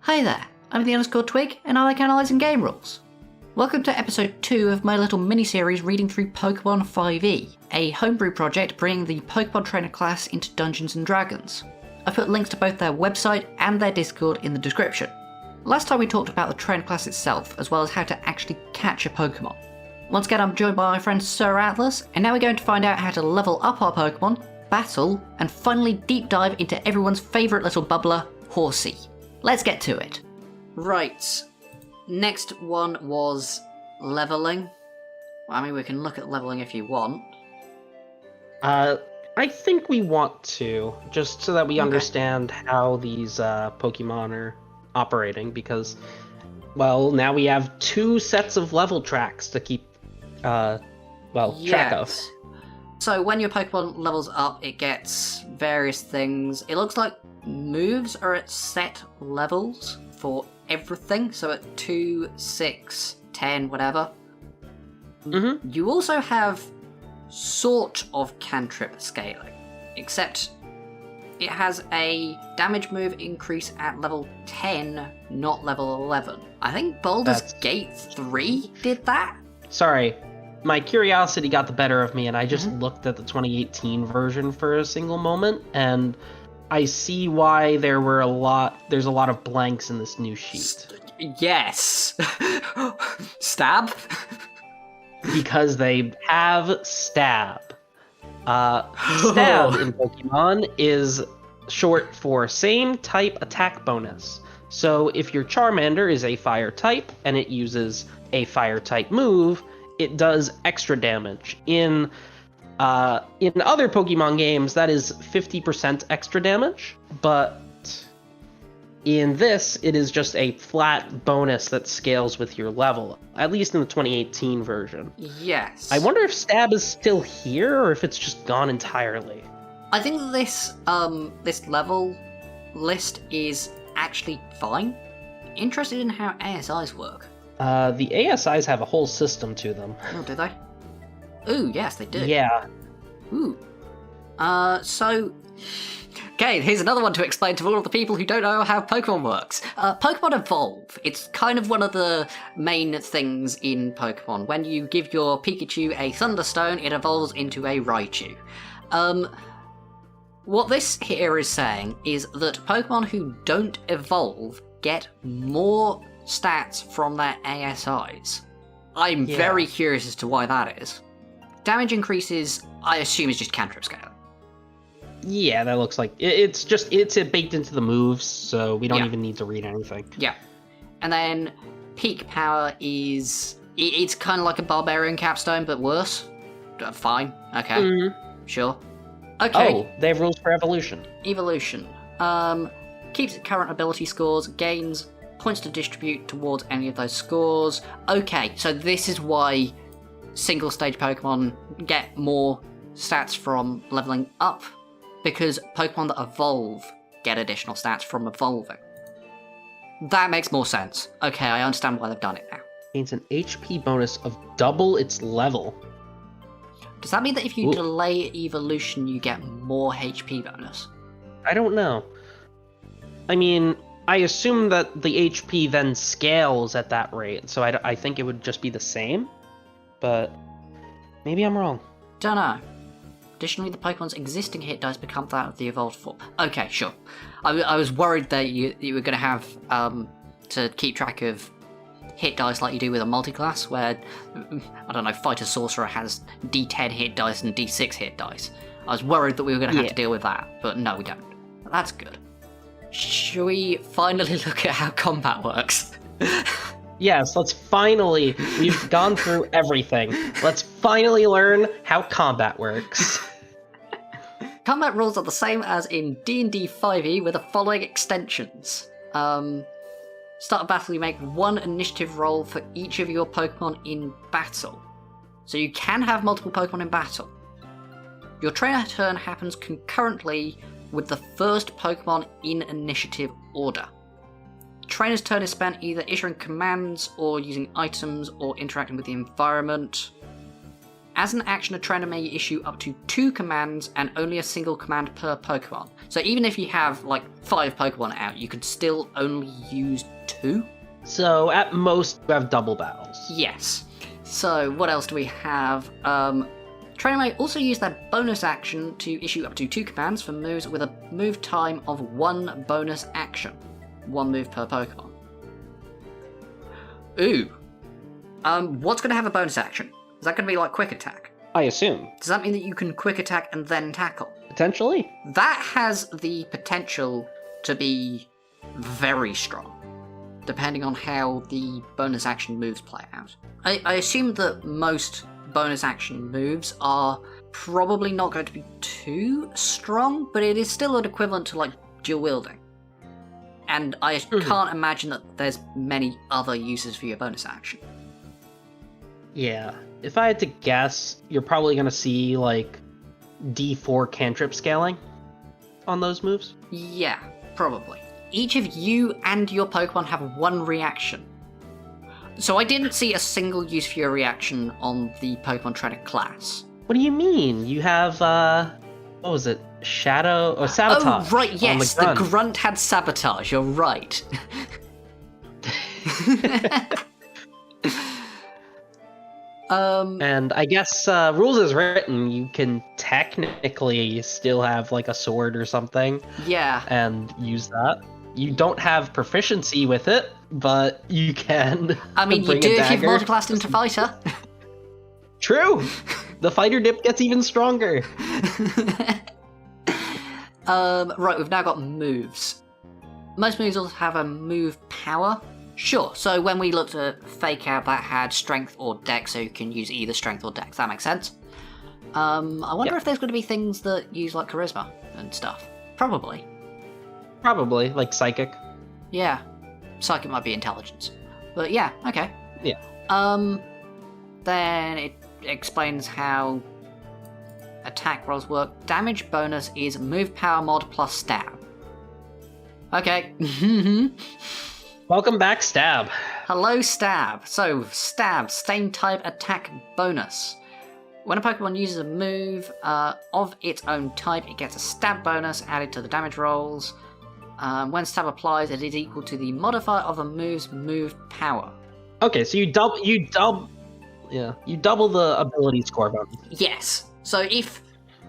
Hi there, I'm the underscore Twig, and I like analysing game rules. Welcome to episode 2 of my little mini-series reading through Pokemon 5e, a homebrew project bringing the Pokemon Trainer class into Dungeons & Dragons. I put links to both their website and their Discord in the description. Last time we talked about the trainer class itself, as well as how to actually catch a Pokemon. Once again, I'm joined by my friend SirAtlas, and now we're going to find out how to level up our Pokemon, battle, and finally deep dive into everyone's favourite little bubbler, Horsea. Let's get to it. Right. Next one was leveling. I mean, we can look at leveling if you want. I think we want to, just so that we understand how these Pokemon are operating, because, well, now we have 2 sets of level tracks to keep, track of. So when your Pokemon levels up, it gets various things. It looks like moves are at set levels for everything, so at 2, 6, 10, whatever. Mm-hmm. You also have sort of cantrip scaling, except it has a damage move increase at level 10, not level 11. I think Baldur's Gate 3 did that? Sorry, my curiosity got the better of me, and I just looked at the 2018 version for a single moment, and I see why there's a lot of blanks in this new sheet. Yes. Stab? Because they have stab. Stab in Pokemon is short for same type attack bonus. So if your Charmander is a fire type and it uses a fire type move, it does extra damage. In other Pokemon games, that is 50% extra damage, but in this, it is just a flat bonus that scales with your level, at least in the 2018 version. Yes. I wonder if stab is still here, or if it's just gone entirely. I think this level list is actually fine. Interested in how ASIs work. The ASIs have a whole system to them. Oh, do they? Ooh, yes, they do. Yeah. Ooh. Okay, here's another one to explain to all of the people who don't know how Pokemon works. Pokemon evolve. It's kind of one of the main things in Pokemon. When you give your Pikachu a Thunderstone, it evolves into a Raichu. What this here is saying is that Pokemon who don't evolve get more stats from their ASIs. I'm very curious as to why that is. Damage increases, I assume, is just cantrip scaling. Yeah, that looks like it's baked into the moves, so we don't even need to read anything. Yeah. And then peak power is it's kind of like a barbarian capstone, but worse. Fine. Okay. Sure. Okay. Oh, they have rules for evolution. Evolution. Keeps current ability scores, gains points to distribute towards any of those scores. Okay, so this is why single stage Pokemon get more stats from leveling up, because Pokemon that evolve get additional stats from evolving. That makes more sense. Okay, I understand why they've done it now. Gains an HP bonus of double its level. Does that mean that if you delay evolution, you get more HP bonus? I don't know. I mean, I assume that the HP then scales at that rate, so I think it would just be the same, but maybe I'm wrong. Don't know. Additionally, the Pokemon's existing hit dice become that of the evolved form. Okay, sure. I was worried that you were going to have to keep track of hit dice like you do with a multi-class, where, I don't know, Fighter Sorcerer has D10 hit dice and D6 hit dice. I was worried that we were going to have to deal with that, but no, we don't. That's good. Shall we finally look at how combat works? Yes, we've gone through everything. Let's finally learn how combat works. Combat rules are the same as in D&D 5e with the following extensions. Start a battle, you make 1 initiative roll for each of your Pokemon in battle. So you can have multiple Pokemon in battle. Your trainer turn happens concurrently with the first Pokemon in initiative order. Trainer's turn is spent either issuing commands or using items or interacting with the environment. As an action, a trainer may issue up to 2 commands and only a single command per Pokemon. So even if you have, like, 5 Pokemon out, you could still only use 2? So at most, you have double battles. Yes. So what else do we have? Trainer may also use their bonus action to issue up to 2 commands for moves with a move time of 1 bonus action. 1 move per Pokemon. Ooh. What's going to have a bonus action? Is that going to be like quick attack? I assume. Does that mean that you can quick attack and then tackle? Potentially. That has the potential to be very strong, depending on how the bonus action moves play out. I assume that most bonus action moves are probably not going to be too strong, but it is still an equivalent to, like, dual wielding. And I can't imagine that there's many other uses for your bonus action. Yeah. If I had to guess, you're probably going to see, like, D4 cantrip scaling on those moves. Yeah, probably. Each of you and your Pokemon have 1 reaction. So I didn't see a single use for your reaction on the Pokemon Trainer class. What do you mean? You have, what was it? Shadow or Sabotage? Oh, right, yes, the grunt. the Grunt had Sabotage, you're right. And I guess, rules as written, you can technically still have, like, a sword or something. Yeah. And use that. You don't have proficiency with it, but you can. I mean, you do if you've multiclassed into Fighter. True! The Fighter dip gets even stronger. Right, we've now got moves. Most moves also have a move power. Sure, so when we looked at Fake Out, that had Strength or Dex, so you can use either Strength or Dex. That makes sense. I wonder if there's going to be things that use, like, Charisma and stuff. Probably. Probably, like Psychic. Yeah. Psychic might be Intelligence. But yeah, okay. Yeah. Then it explains how attack rolls work. Damage bonus is move power mod plus stab. Okay. Welcome back, Stab. Hello, Stab. So, Stab, same type attack bonus. When a Pokemon uses a move of its own type, it gets a stab bonus added to the damage rolls. When stab applies, it is equal to the modifier of the move's move power. Okay, so you double the ability score bonus. Yes. So if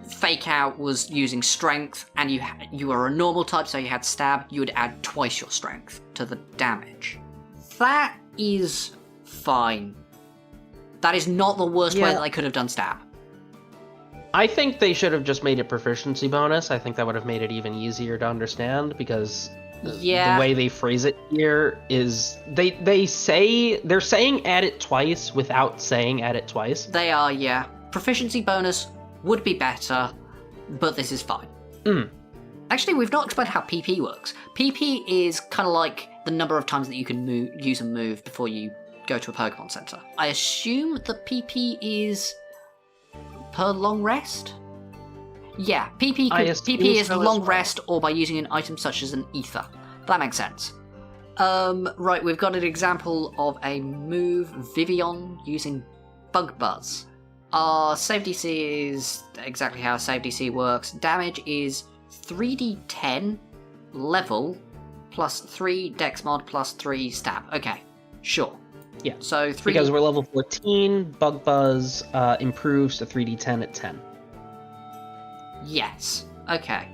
Fake Out was using strength and you were a normal type, so you had stab, you would add twice your strength to the damage. That is fine. That is not the worst way that they could have done stab. I think they should have just made it proficiency bonus. I think that would have made it even easier to understand, because the way they phrase it here is they're saying add it twice without saying add it twice. They are, yeah. Proficiency bonus would be better, but this is fine. Actually, we've not explained how PP works. PP is kind of like the number of times that you can use a move before you go to a Pokemon Center. I assume that PP is per long rest? Yeah, PP is long rest or by using an item such as an ether. That makes sense. Right, we've got an example of a move, Vivian, using Bug Buzz. Our save DC is exactly how save DC works. Damage is 3d10 level plus 3 dex mod plus 3 stab. Okay, sure. Yeah, so because we're level 14, Bug Buzz improves to 3d10 at 10. Yes, okay.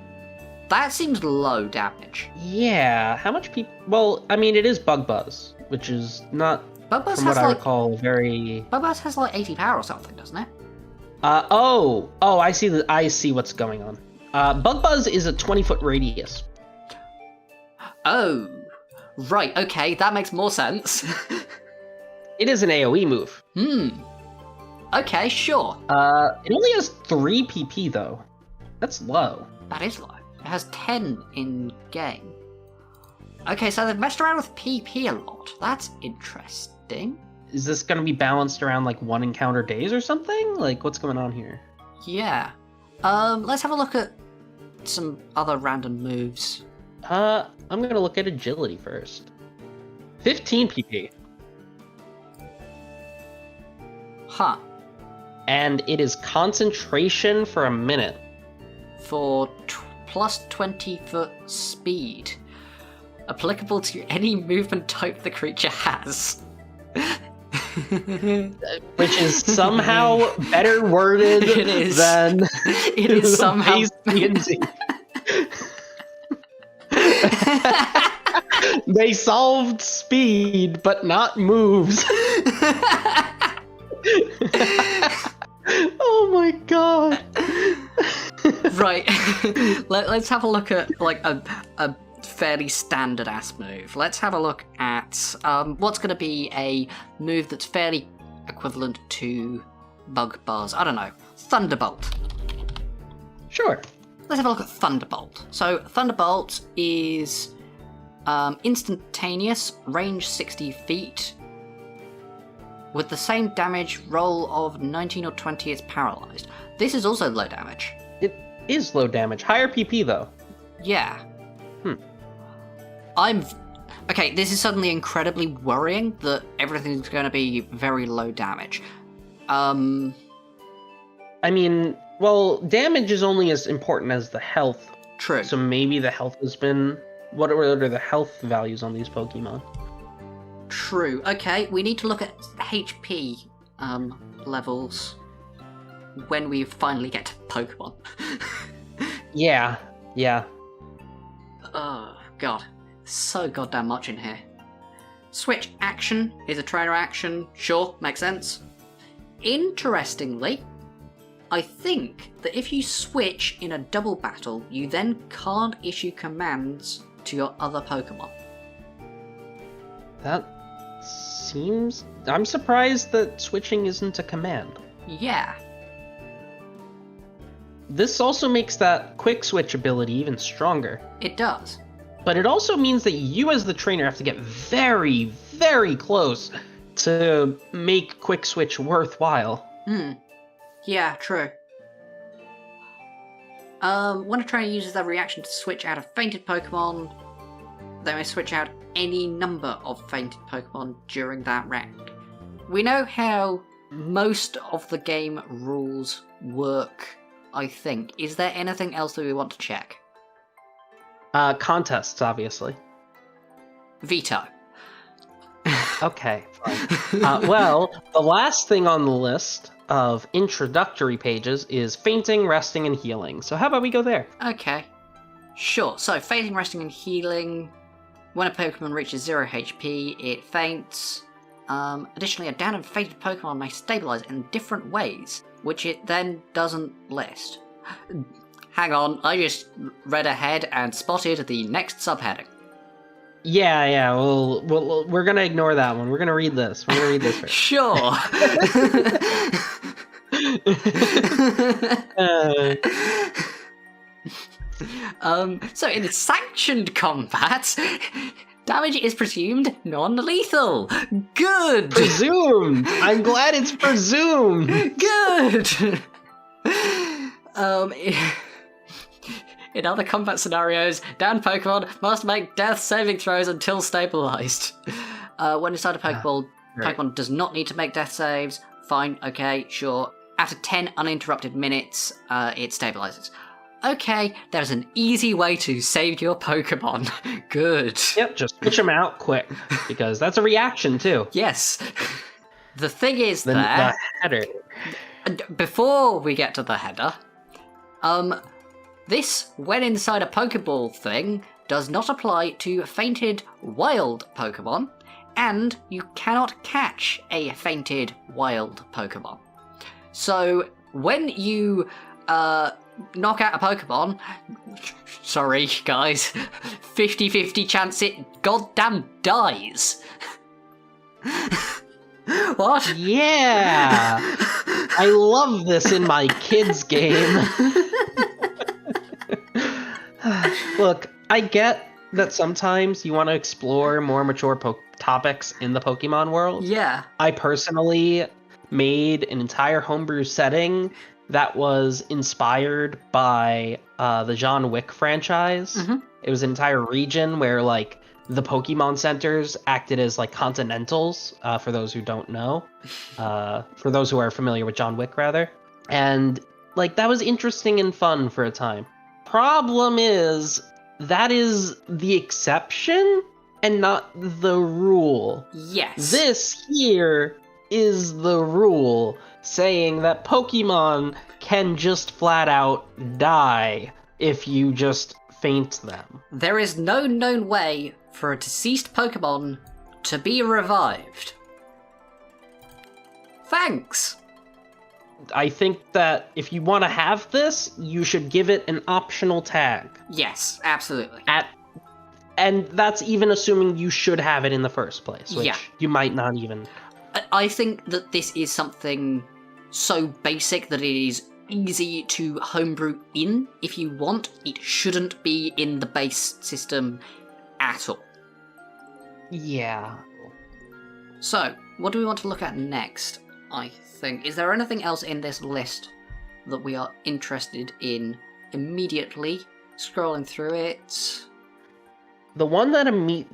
That seems low damage. Yeah, how much people... Well, I mean, it is Bug Buzz, which is not, Bug Buzz from what I recall, very... Bug Buzz has like 80 power or something, doesn't it? I see what's going on. Bug Buzz is a 20-foot radius. Oh, right, okay, that makes more sense. It is an AoE move. Okay, sure. It only has 3 PP, though. That's low. That is low. It has 10 in game. Okay, so they've messed around with PP a lot. That's interesting. Is this going to be balanced around, like, 1 encounter days or something? Like, what's going on here? Yeah. Let's have a look at some other random moves. I'm going to look at agility first. 15 PP. Huh. and it is concentration for a minute. For plus 20-foot speed. Applicable to any movement type the creature has. Which is somehow better worded It is. than It is somehow base D&D. They solved speed, but not moves. Oh my god. Right. Let's have a look at like a fairly standard ass move. Let's have a look at what's going to be a move that's fairly equivalent to bug bars. I don't know. Thunderbolt. Sure. Let's have a look at Thunderbolt. So Thunderbolt is instantaneous, range 60 feet. With the same damage roll of 19 or 20, it's paralyzed. This is also low damage. It is low damage. Higher PP though. Yeah. Okay, this is suddenly incredibly worrying that everything's going to be very low damage. I mean, well, damage is only as important as the health. True. So maybe the health has been... What are the health values on these Pokemon? True. Okay, we need to look at HP levels when we finally get to Pokemon. Yeah. Oh, God. So goddamn much in here. Switch action is a trainer action. Sure, makes sense. Interestingly, I think that if you switch in a double battle, you then can't issue commands to your other Pokemon. That seems... I'm surprised that switching isn't a command. Yeah. This also makes that quick switch ability even stronger. It does. But it also means that you as the trainer have to get very, very close to make quick switch worthwhile. Yeah, true. When a trainer uses their reaction to switch out a fainted Pokemon, they may switch out any number of fainted Pokemon during that round. We know how most of the game rules work, I think. Is there anything else that we want to check? Contests, obviously. Veto. Okay, fine. Well, the last thing on the list of introductory pages is fainting, resting, and healing. So how about we go there? Okay. Sure. So, fainting, resting, and healing. When a Pokemon reaches 0 HP, it faints. Additionally, a downed and fainted Pokemon may stabilize in different ways, which it then doesn't list. Hang on, I just read ahead and spotted the next subheading. Yeah, well, we're gonna ignore that one. We're gonna read this. We're gonna read this first. Sure. So in sanctioned combat, damage is presumed non-lethal. Good. Presumed. I'm glad it's presumed. Good. In other combat scenarios, downed Pokemon must make death saving throws until stabilized. When inside a Pokeball, right. Pokemon does not need to make death saves. Fine, okay, sure. After 10 uninterrupted minutes, it stabilizes. Okay, there's an easy way to save your Pokemon. Good. Yep, just switch them out quick, because that's a reaction too. Yes. The thing is The header. Before we get to the header, this, when inside a Pokeball thing, does not apply to fainted wild Pokemon, and you cannot catch a fainted wild Pokemon. So, when you knock out a Pokemon, sorry guys, 50-50 chance it goddamn dies. What? Yeah! I love this in my kids' game. Look, I get that sometimes you want to explore more mature topics in the Pokemon world. Yeah. I personally made an entire homebrew setting that was inspired by the John Wick franchise. Mm-hmm. It was an entire region where, like, the Pokemon centers acted as like continentals, for those who don't know, for those who are familiar with John Wick, rather. And like that was interesting and fun for a time. Problem is, that is the exception and not the rule. Yes. This here is the rule, saying that Pokemon can just flat out die if you just faint them. There is no known way for a deceased Pokemon to be revived. Thanks! I think that if you want to have this, you should give it an optional tag. Yes, absolutely. And that's even assuming you should have it in the first place, which Yeah. you might not even. I think that this is something so basic that it is easy to homebrew in if you want. It shouldn't be in the base system at all. Yeah. So, what do we want to look at next, I think? Is there anything else in this list that we are interested in immediately? Scrolling through it. The one that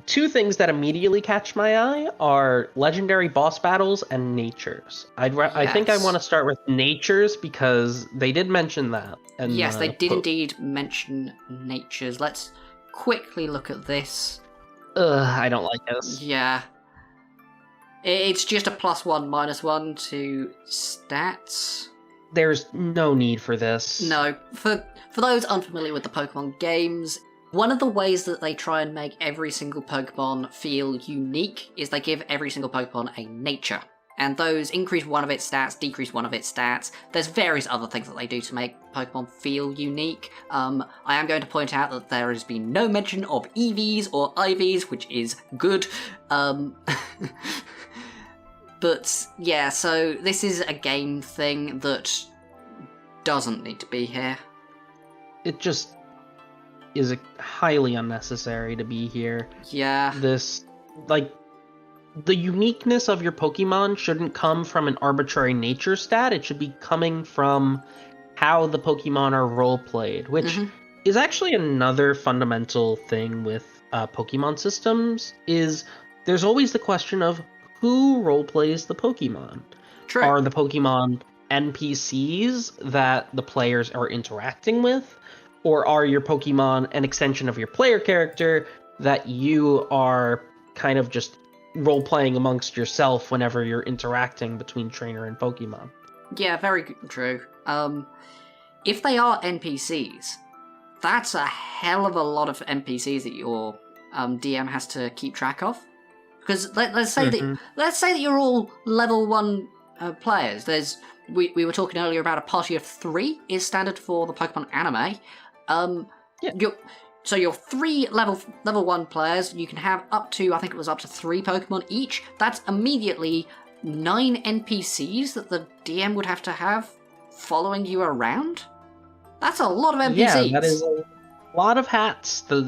two things that immediately catch my eye are legendary boss battles and natures. I think I Yes. want to start with natures because they did mention that. And Yes, they did indeed mention natures. Let's quickly look at this. I don't like this. Yeah. It's just a +1, -1 to stats. There's no need for this. No, for those unfamiliar with the Pokemon games, one of the ways that they try and make every single Pokemon feel unique is they give every single Pokemon a nature. And those increase one of its stats, decrease one of its stats. There's various other things that they do to make Pokemon feel unique. I am going to point out that there has been no mention of EVs or IVs, which is good. But yeah, so this is a game thing that doesn't need to be here. It just is highly unnecessary to be here. Yeah. This, like, the uniqueness of your Pokemon shouldn't come from an arbitrary nature stat. It should be coming from how the Pokemon are role-played, which is actually another fundamental thing with Pokemon systems, is there's always the question of who role-plays the Pokemon. True. Are the Pokemon NPCs that the players are interacting with? Or are your Pokemon an extension of your player character that you are kind of just role-playing amongst yourself whenever you're interacting between trainer and Pokemon? Yeah, very true. If they are NPCs, that's a hell of a lot of NPCs that your DM has to keep track of. Because let's say that you're all level 1 players. We were talking earlier about a party of 3 is standard for the Pokemon anime. So you're 3 level 1 players. You can have up to, I think it was up to 3 Pokemon each. That's immediately 9 NPCs that the DM would have to have following you around. That's a lot of NPCs. Yeah, that is a lot of hats the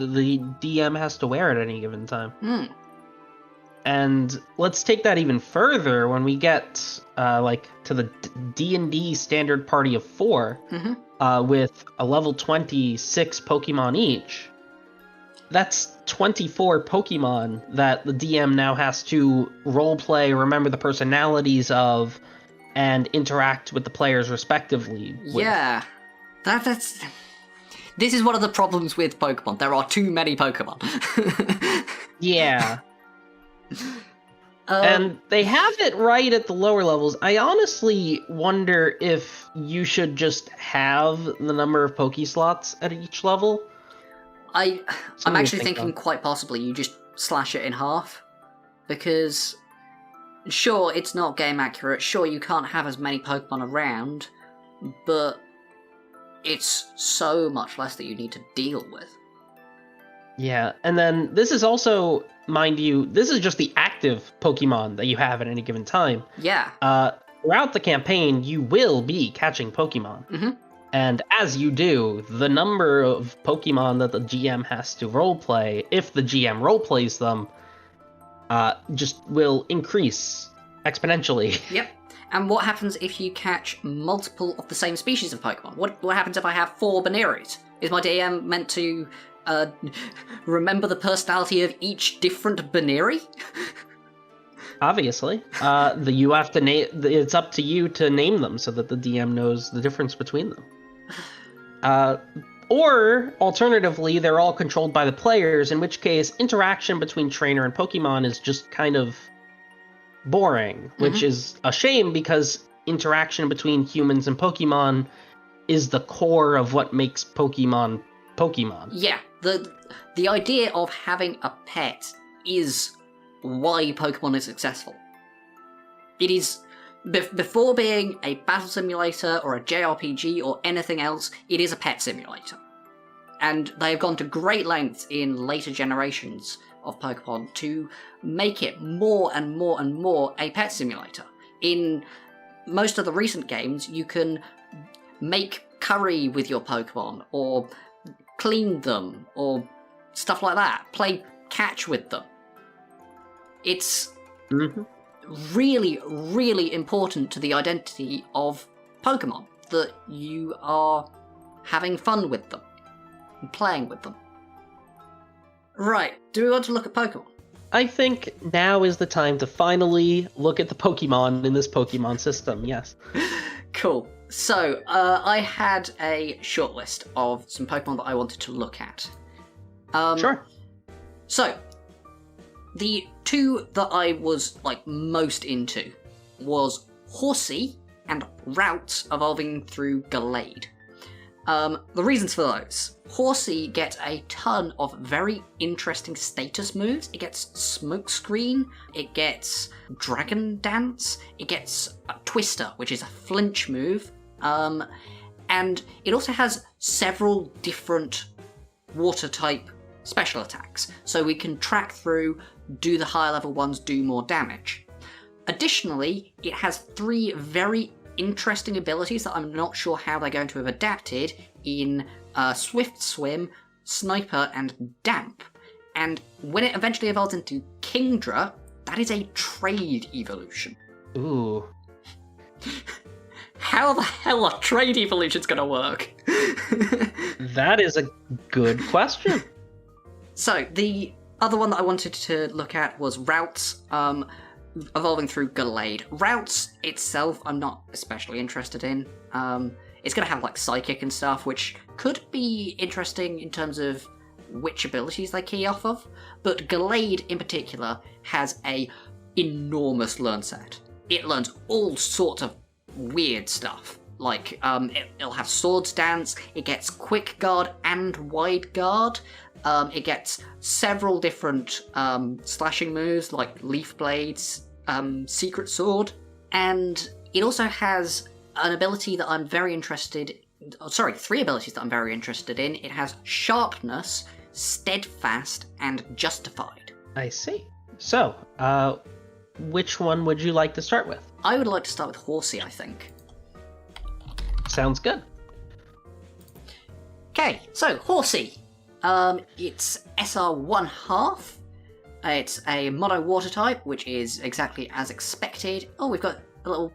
DM has to wear at any given time. And let's take that even further when we get to the D&D standard party of 4 with a level 26 Pokemon each. That's 24 Pokemon that the DM now has to roleplay, remember the personalities of, and interact with the players respectively with. Yeah, that's. This is one of the problems with Pokemon. There are too many Pokemon. Yeah. And they have it right at the lower levels. I honestly wonder if you should just have the number of Poke slots at each level. I'm actually thinking of. quite possibly you just slash it in half. Because, sure, it's not game accurate. Sure, you can't have as many Pokemon around. But it's so much less that you need to deal with. Yeah, and then this is also, mind you, this is just the active Pokemon that you have at any given time. Yeah. Throughout the campaign, you will be catching Pokemon. And as you do, the number of Pokemon that the GM has to roleplay, if the GM roleplays them, just will increase exponentially. Yep. And what happens if you catch multiple of the same species of Pokemon? What happens if I have 4 Diaries? Is my DM meant to remember the personality of each different Baneri? Obviously. You have to name. It's up to you to name them so that the DM knows the difference between them. Or, alternatively, they're all controlled by the players, in which case interaction between trainer and Pokemon is just kind of boring, which is a shame because interaction between humans and Pokemon is the core of what makes Pokemon Pokemon. Yeah, the idea of having a pet is why Pokemon is successful. It is, before being a battle simulator or a JRPG or anything else, it is a pet simulator. And they have gone to great lengths in later generations of Pokemon to make it more and more and more a pet simulator. In most of the recent games, you can make curry with your Pokemon, or clean them, or stuff like that. Play catch with them. It's really, really important to the identity of Pokemon that you are having fun with them and playing with them. Right, do we want to look at Pokemon? I think now is the time to finally look at the Pokemon in this Pokemon system, yes. Cool. So, I had a short list of some Pokemon that I wanted to look at. Sure. So, the two that I was most into was Horsea and Routes evolving through Gallade. The reasons for those. Horsea gets a ton of very interesting status moves. It gets Smokescreen, it gets Dragon Dance, it gets a Twister, which is a flinch move, and it also has several different water-type special attacks, so we can track through, do the higher level ones do more damage. Additionally, it has 3 very interesting abilities that I'm not sure how they're going to have adapted in Swift Swim, Sniper, and Damp. And when it eventually evolves into Kingdra, that is a trade evolution. Ooh. How the hell are trade evolutions going to work? That is a good question. So, the other one that I wanted to look at was Routes, evolving through Gallade. Routes itself, I'm not especially interested in. It's going to have Psychic and stuff, which could be interesting in terms of which abilities they key off of, but Gallade in particular has a enormous learn set. It learns all sorts of weird stuff. It'll have Swords Dance, it gets Quick Guard and Wide Guard, it gets several different slashing moves like Leaf Blades, Secret Sword, and it also has an ability that I'm very interested in. 3 abilities that I'm very interested in. It has Sharpness, Steadfast, and Justified. I see. So, which one would you like to start with? I would like to start with Horsea, I think. Sounds good. Okay, so Horsea. It's SR1 half. It's a mono water type, which is exactly as expected. Oh, we've got a little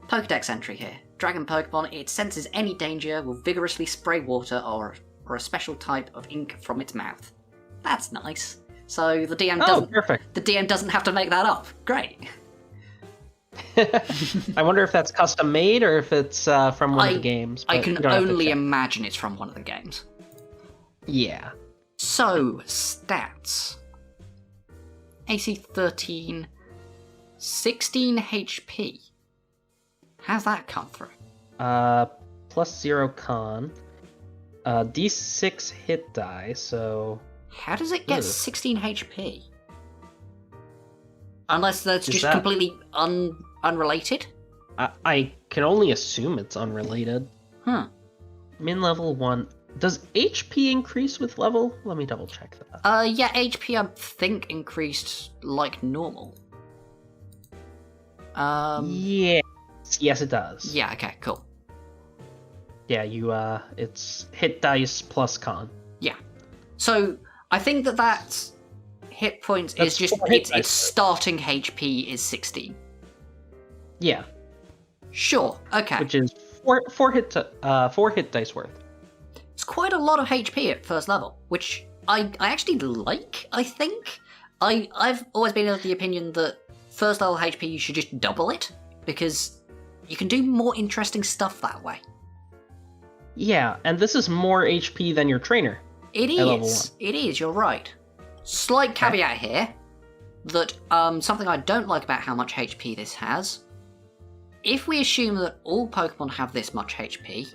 Pokedex entry here. Dragon Pokemon, it senses any danger, will vigorously spray water or a special type of ink from its mouth. That's nice. So the DM doesn't. Perfect. The DM doesn't have to make that up. Great. I wonder if that's custom made or if it's from one of the games. I can only imagine it's from one of the games. Yeah. So, stats. AC 13, 16 HP. How's that come through? +0 con. D6 hit die, so... How does it get 16 HP? Unless that's just completely unrelated? I can only assume it's unrelated. Min level 1. Does HP increase with level? Let me double check that. Yeah, HP I think increased like normal. Yes, it does. Yeah, okay, cool. Yeah, it's hit dice plus con. Yeah. So, I think that hit points is just, its starting HP is 16. Yeah. Sure, okay. Which is four hit dice worth. It's quite a lot of HP at first level, which I actually like, I think. I've always been of the opinion that first level HP you should just double it, because you can do more interesting stuff that way. Yeah, and this is more HP than your trainer. It at level is. 1. It is, you're right. Slight caveat here, that something I don't like about how much HP this has. If we assume that all Pokemon have this much HP,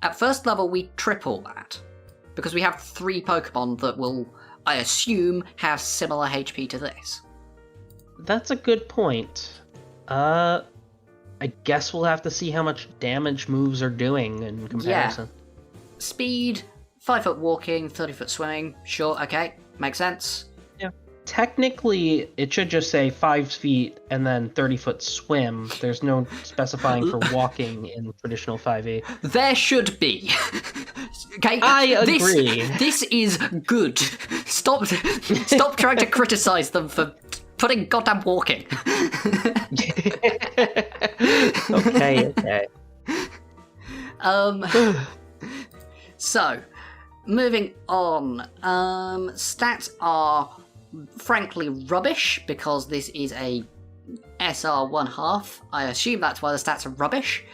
at first level we triple that. Because we have 3 Pokemon that will, I assume, have similar HP to this. That's a good point. I guess we'll have to see how much damage moves are doing in comparison. Yeah. Speed, 5-foot walking, 30-foot swimming. Sure, okay, makes sense. Yeah. Technically, it should just say 5 feet and then 30-foot swim. There's no specifying for walking in traditional 5e. There should be. Okay, I agree. This is good. Stop trying to criticize them for putting goddamn walking. Okay. So, moving on. Stats are frankly rubbish because this is a SR 1/2. I assume that's why the stats are rubbish.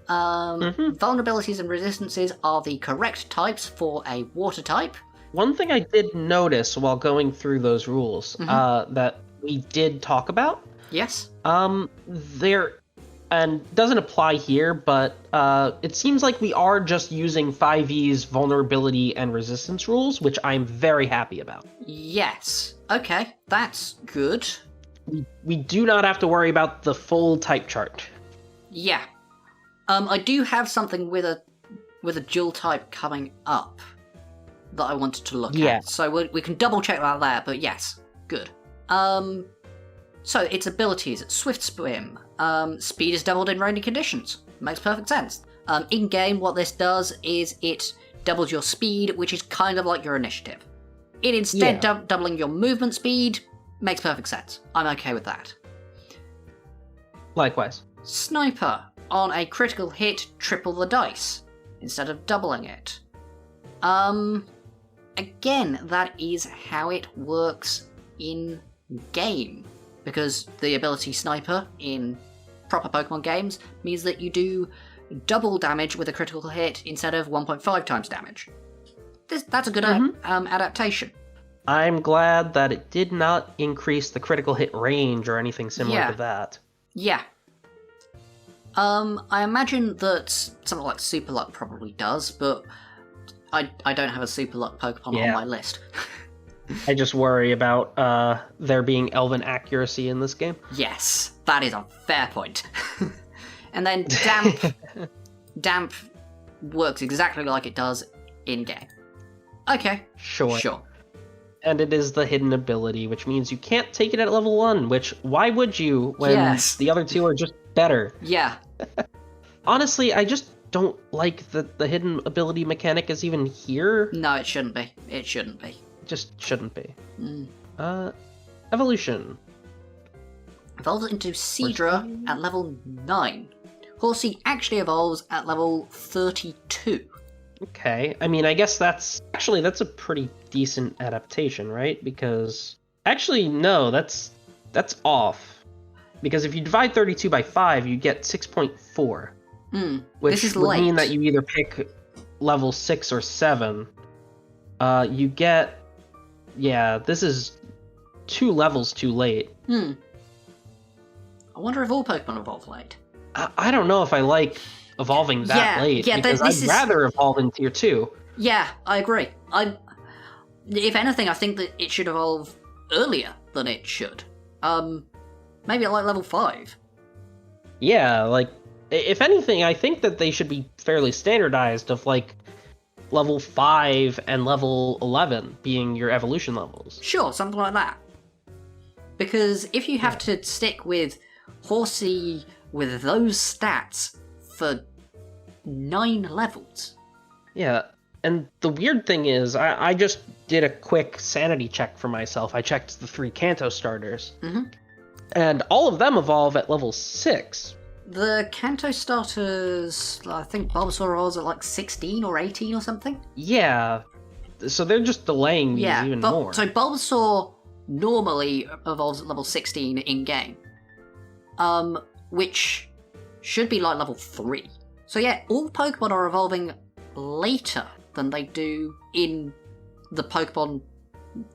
Vulnerabilities and resistances are the correct types for a water type. One thing I did notice while going through those rules that we did talk about. Yes. There, and doesn't apply here, but it seems like we are just using 5e's vulnerability and resistance rules, which I'm very happy about. Yes. Okay, that's good. We do not have to worry about the full type chart. Yeah. I do have something with a dual type coming up that I wanted to look at. So we can double check that there, but yes, good. So its abilities: Swift Swim. Speed is doubled in rainy conditions. Makes perfect sense. In game, what this does is it doubles your speed, which is kind of like your initiative. It instead doubling your movement speed makes perfect sense. I'm okay with that. Likewise. Sniper. On a critical hit, triple the dice instead of doubling it. Again, that is how it works in game, because the ability Sniper in proper Pokemon games means that you do double damage with a critical hit instead of 1.5 times damage. That's a good adaptation. I'm glad that it did not increase the critical hit range or anything similar to that. Yeah. I imagine that something like Super Luck probably does, but I don't have a Super Luck Pokemon on my list. I just worry about there being elven accuracy in this game. Yes, that is a fair point. And then Damp works exactly like it does in-game. Okay, sure. And it is the hidden ability, which means you can't take it at level 1, which, why would you when the other two are just better? Yeah. Honestly, I just don't like that the hidden ability mechanic is even here. No, it shouldn't be. It shouldn't be. It just shouldn't be. Evolution. Evolves into Seadra at level 9. Horsea actually evolves at level 32. Okay, I mean, I guess that's a pretty decent adaptation, right? Because actually, no, that's off. Because if you divide 32 by 5, you get 6.4. Which would mean that you either pick level 6 or 7. You get... Yeah, this is 2 levels too late. I wonder if all Pokemon evolve late. I don't know if I like evolving that late, because I'd rather evolve in Tier 2. Yeah, I agree. If anything, I think that it should evolve earlier than it should. Maybe at like level 5. Yeah, like, if anything, I think that they should be fairly standardized of, like, level 5 and level 11 being your evolution levels. Sure, something like that. Because if you have to stick with Horsea with those stats for 9 levels. Yeah, and the weird thing is, I just did a quick sanity check for myself. I checked the 3 Kanto starters. And all of them evolve at level 6. The Kanto starters, I think Bulbasaur was at like 16 or 18 or something? Yeah, So they're just delaying these even more. So Bulbasaur normally evolves at level 16 in-game. Which should be like level 3. So yeah, all Pokemon are evolving later than they do in the Pokemon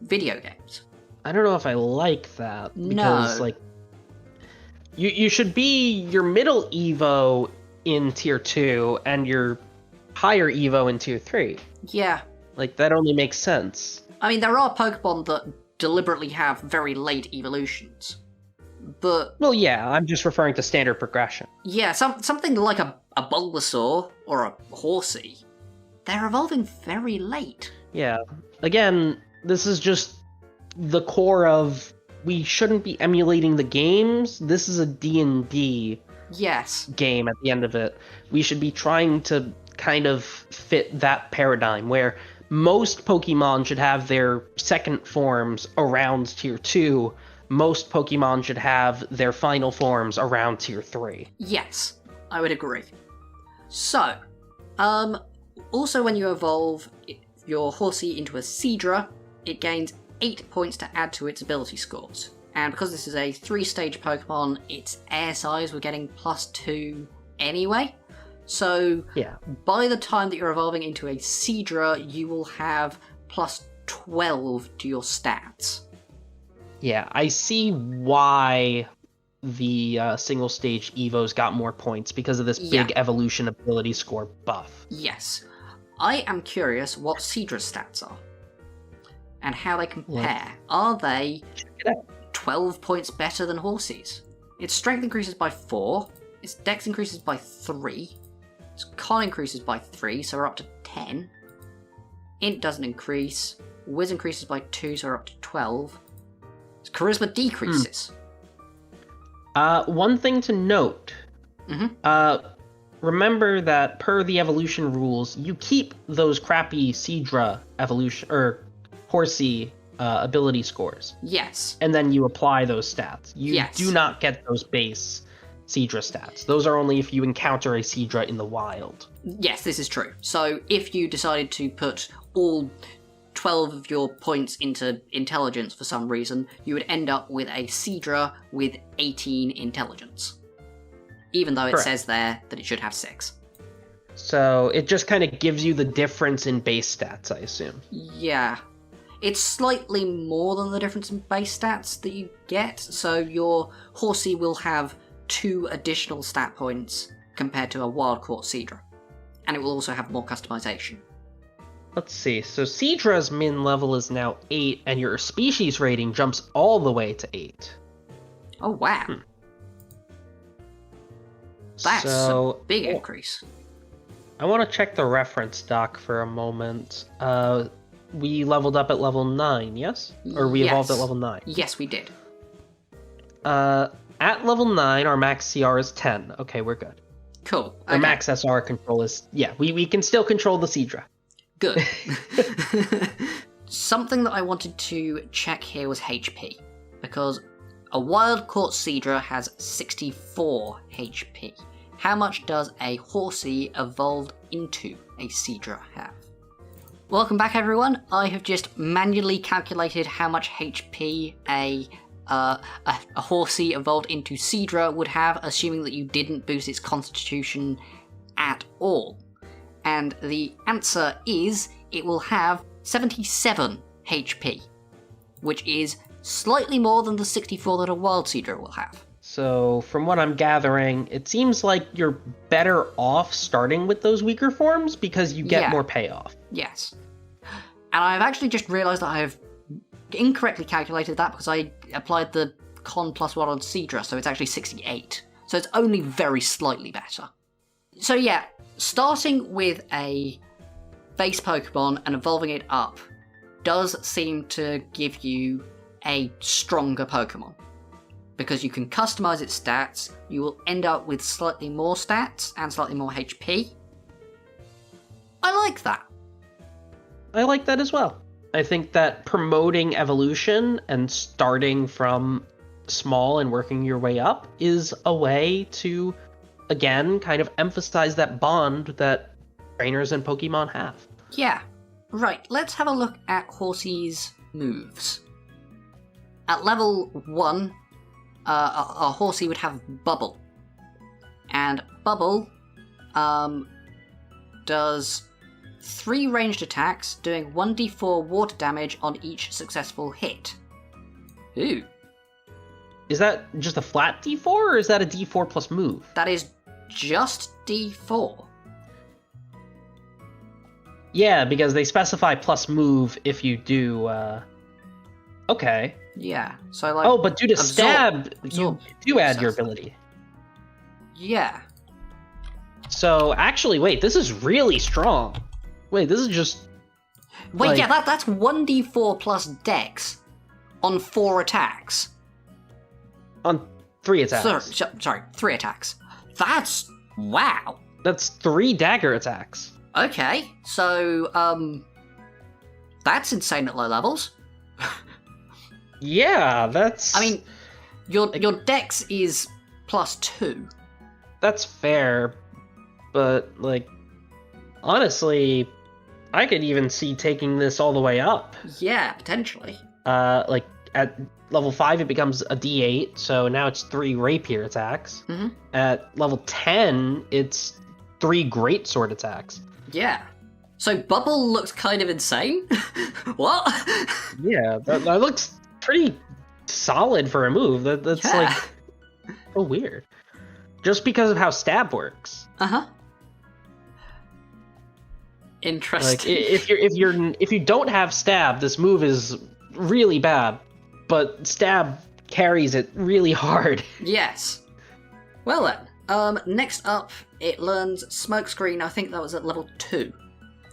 video games. I don't know if I like that. Because, No. You should be your middle Evo in Tier 2 and your higher Evo in Tier 3. Yeah. That only makes sense. I mean, there are Pokemon that deliberately have very late evolutions. But... Well, yeah, I'm just referring to standard progression. Yeah, something like a Bulbasaur or a Horsea, they're evolving very late. Yeah. Again, this is just the core of we shouldn't be emulating the games. This is a D&D game at the end of it. We should be trying to kind of fit that paradigm where most Pokemon should have their second forms around Tier 2. Most Pokemon should have their final forms around Tier 3. Yes, I would agree. So, also when you evolve your Horsea into a Seadra, it gains 8 points to add to its ability scores. And because this is a 3-stage Pokemon, its air size we're getting +2 anyway. So, by the time that you're evolving into a Seadra, you will have +12 to your stats. Yeah, I see why the single-stage Evos got more points because of this big evolution ability score buff. Yes. I am curious what Seadra's stats are and how they compare. Are they 12 points better than Horsea's? Its strength increases by 4, its dex increases by 3, its con increases by 3, so we're up to 10. Int doesn't increase, Wiz increases by 2, so we're up to 12. Its charisma decreases. One thing to note. Remember that per the evolution rules, you keep those crappy Seadra evolution or Horsea ability scores. Yes. And then you apply those stats. You do not get those base Seadra stats. Those are only if you encounter a Seadra in the wild. Yes, this is true. So if you decided to put all 12 of your points into intelligence for some reason, you would end up with a Seadra with 18 intelligence. Even though it says there that it should have 6. So it just kind of gives you the difference in base stats, I assume. Yeah. It's slightly more than the difference in base stats that you get, so your Horsea will have 2 additional stat points compared to a wild-caught Seadra. And it will also have more customization. Let's see, so Seadra's min level is now 8, and your species rating jumps all the way to 8. Oh, wow. That's a big increase. I want to check the reference doc for a moment. We leveled up at level 9, yes? Or we evolved at level 9? Yes, we did. At level 9, our max CR is 10. Okay, we're good. Cool. Our max SR control is... Yeah, we can still control the Seadra. Good. Something that I wanted to check here was HP, because a wild-caught Seadra has 64 HP. How much does a Horsea evolved into a Seadra have? Welcome back, everyone. I have just manually calculated how much HP a Horsea evolved into Seadra would have, assuming that you didn't boost its constitution at all. And the answer is it will have 77 HP, which is slightly more than the 64 that a wild Seadra will have. So, from what I'm gathering, it seems like you're better off starting with those weaker forms because you get more payoff. Yes. And I've actually just realised that I have incorrectly calculated that because I applied the con +1 on Seadra, so it's actually 68. So it's only very slightly better. So yeah, starting with a base Pokemon and evolving it up does seem to give you a stronger Pokemon. Because you can customize its stats, you will end up with slightly more stats and slightly more HP. I like that. I like that as well. I think that promoting evolution and starting from small and working your way up is a way to, again, kind of emphasize that bond that trainers and Pokemon have. Yeah. Right, let's have a look at Horsea's moves. At level 1, a Horsea would have Bubble. And Bubble does 3 ranged attacks, doing 1d4 water damage on each successful hit. Ooh. Is that just a flat d4, or is that a d4 plus move? That is just d4. Yeah, because they specify plus move if you do, Okay. Yeah, so like... Oh, but due to absorb, you do add your ability. Yeah. So, actually, wait, this is really strong. Wait, this is just... Wait, like... yeah, that's 1d4 plus dex on 4 attacks. On 3 attacks. Sorry, 3 attacks. That's... wow. That's 3 dagger attacks. Okay, so, that's insane at low levels. Yeah, that's... I mean, your dex is +2. That's fair, but, like, honestly, I could even see taking this all the way up. Yeah, potentially. Like, at level 5 it becomes a d8, so now it's 3 rapier attacks. Mm-hmm. At level 10, it's 3 greatsword attacks. Yeah. So Bubble looks kind of insane. What? Yeah, that looks pretty solid for a move. That's Yeah. like so weird. Just because of how stab works. Uh-huh. Interesting. Like if you don't have stab, this move is really bad. But stab carries it really hard. Yes. Well then, next up, it learns Smokescreen. I think that was at level 2.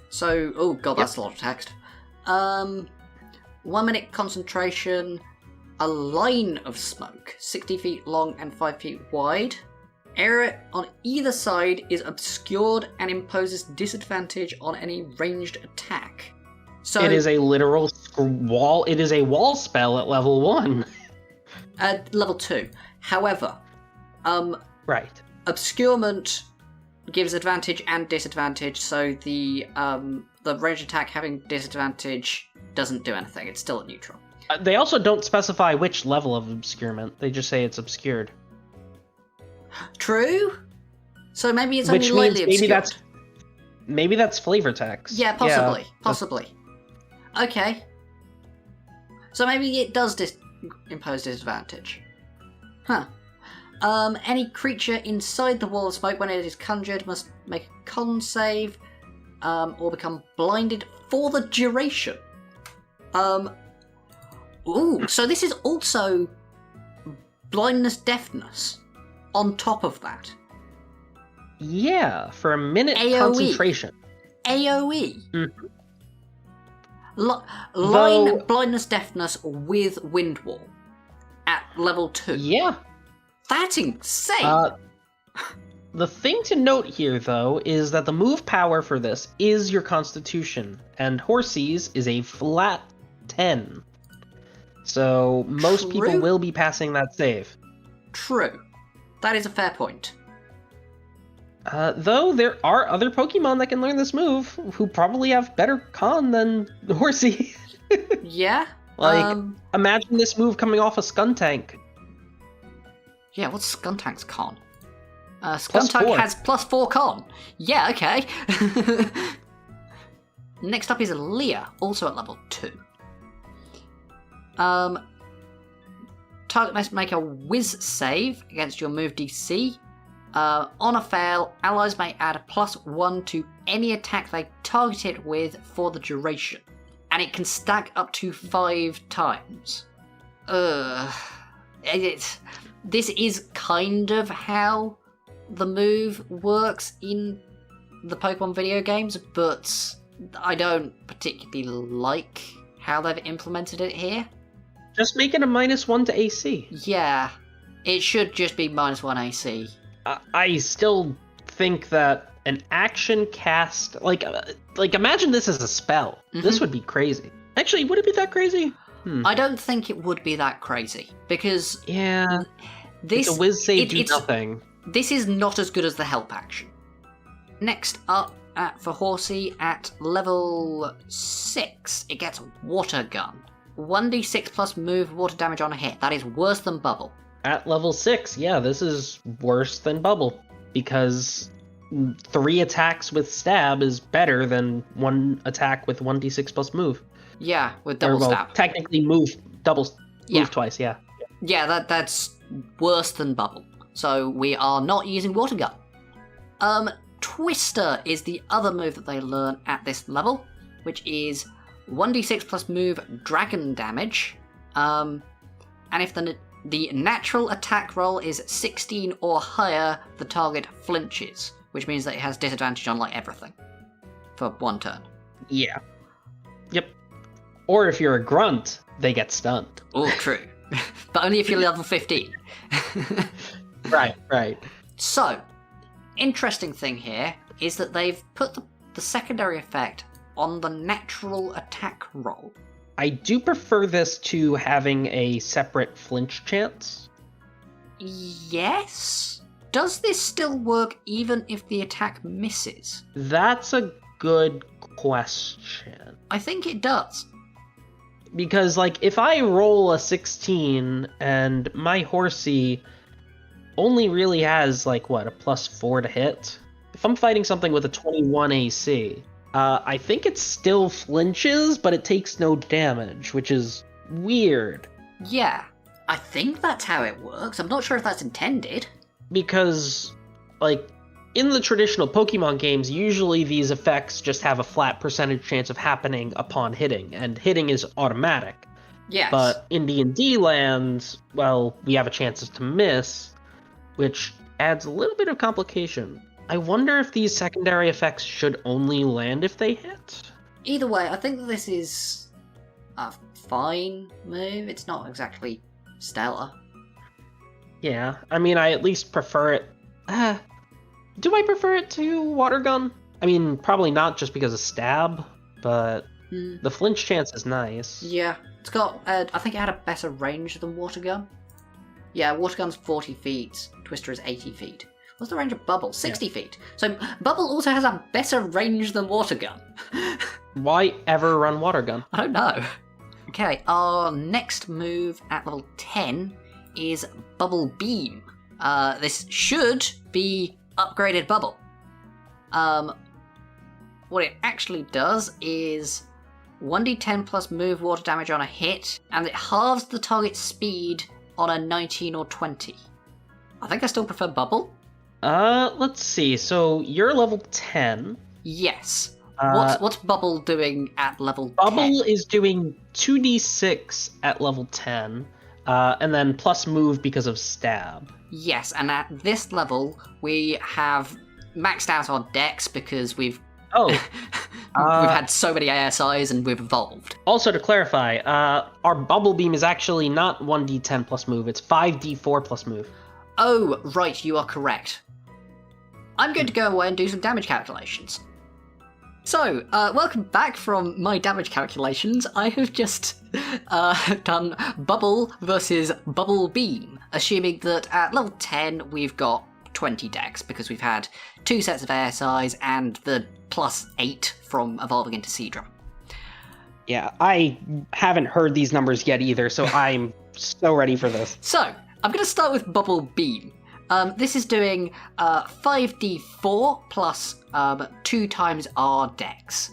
So, oh god, that's a lot of text. 1 minute concentration, a line of smoke, 60 feet long and 5 feet wide. Area on either side is obscured and imposes disadvantage on any ranged attack. So it is a literal wall. It is a wall spell at level 1. At level 2. However, Right. obscurement gives advantage and disadvantage, so the ranged attack having disadvantage doesn't do anything. It's still at neutral. They also don't specify which level of obscurement. They just say it's obscured. True. So maybe it's Which only means lightly obscured. maybe that's flavor text. Yeah, possibly. Possibly. Okay. So maybe it does impose disadvantage. Huh. Any creature inside the wall of smoke when it is conjured must make a con save, or become blinded for the duration. Ooh, so this is also blindness, deafness on top of that. Yeah, for a minute AoE. concentration. AoE. Mm-hmm. Line blindness, deafness with wind wall at level 2. Yeah. That's insane. The thing to note here, though, is that the move power for this is your constitution, and Horsea's is a flat 10. So most people will be passing that save. True. That is a fair point. Though there are other Pokemon that can learn this move, who probably have better con than Horsea. Yeah? Like, imagine this move coming off a Skuntank. Yeah, what's Skuntank's con? +4. Skuntank has +4 con. Yeah, okay. Next up is Leah, also at level 2. Target must make a whiz save against your move DC. On a fail, allies may add a +1 to any attack they target it with for the duration. And it can stack up to 5 times. This is kind of how the move works in the Pokemon video games, but I don't particularly like how they've implemented it here. Just make it a -1 to AC. Yeah, it should just be -1 AC. I still think that an action cast, like imagine this as a spell. Mm-hmm. This would be crazy. Actually, would it be that crazy? I don't think it would be that crazy, because Yeah, this the whiz save do nothing. This is not as good as the help action. Next up for Horsea, at level 6, it gets Water Gun. 1d6 plus move water damage on a hit. That is worse than Bubble. At level 6, yeah, this is worse than Bubble, because 3 attacks with Stab is better than 1 attack with 1d6 plus move. Yeah, with double stab. Technically move twice, yeah. Yeah, that's worse than Bubble. So we are not using Water Gun. Twister is the other move that they learn at this level, which is 1d6 plus move dragon damage. And if the natural attack roll is 16 or higher, the target flinches, which means that it has disadvantage on like everything for 1 turn. Yeah. Yep. Or if you're a grunt, they get stunned. Oh, true. But only if you're level 15. Right. So, interesting thing here is that they've put the secondary effect on the natural attack roll. I do prefer this to having a separate flinch chance. Yes? Does this still work even if the attack misses? That's a good question. I think it does. Because, like, if I roll a 16 and my Horsea only really has, like, what, a +4 to hit? If I'm fighting something with a 21 AC, I think it still flinches, but it takes no damage, which is weird. Yeah, I think that's how it works. I'm not sure if that's intended. Because, like, in the traditional Pokemon games, usually these effects just have a flat percentage chance of happening upon hitting, and hitting is automatic. Yes. But in D&D land, well, we have a chance to miss, which adds a little bit of complication. I wonder if these secondary effects should only land if they hit? Either way, I think that this is a fine move. It's not exactly stellar. Yeah, I mean, I at least prefer it. Do I prefer it to Water Gun? I mean, probably not just because of Stab, but the flinch chance is nice. Yeah, it's got, I think it had a better range than Water Gun. Yeah, Water Gun's 40 feet, Twister is 80 feet. What's the range of Bubble? 60 feet. So Bubble also has a better range than Water Gun. Why ever run Water Gun? I don't know. Okay, our next move at level 10 is Bubble Beam. This should be upgraded Bubble. What it actually does is 1d10 plus move water damage on a hit, and it halves the target's speed on a 19 or 20. I think I still prefer Bubble. Let's see. So you're level 10. Yes. What's Bubble doing at level 10? Bubble is doing 2d6 at level 10, and then plus move because of Stab. Yes, and at this level, we have maxed out our dex because we've we've had so many ASIs and we've evolved. Also, to clarify, our Bubble Beam is actually not 1d10 plus move, it's 5d4 plus move. Oh, right, you are correct. I'm going to go away and do some damage calculations. So, welcome back from my damage calculations. I have just done Bubble versus Bubble Beam, assuming that at level 10 we've got 20 dex, because we've had 2 sets of ASIs and the +8 from evolving into Seadra. Yeah, I haven't heard these numbers yet either, so I'm so ready for this. So, I'm going to start with Bubble Beam. This is doing 5d4 plus 2 times our dex.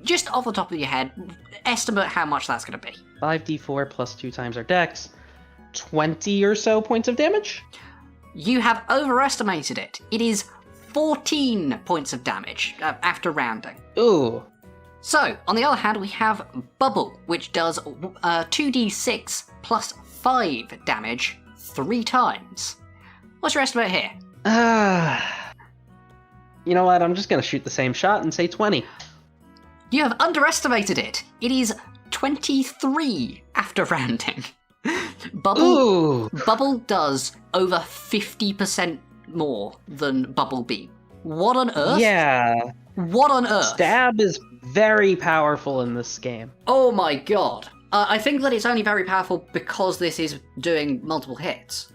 Just off the top of your head, estimate how much that's going to be. 5d4 plus 2 times our dex, 20 or so points of damage? You have overestimated it. It is 14 points of damage after rounding. Ooh. So, on the other hand, we have Bubble, which does 2d6 plus 5 damage 3 times. What's your estimate here? You know what? I'm just going to shoot the same shot and say 20. You have underestimated it. It is 23 after rounding. Bubble does over 50% more than Bubble Beam. What on earth? Yeah. What on earth? Stab is very powerful in this game. Oh my god. I think that it's only very powerful because this is doing multiple hits.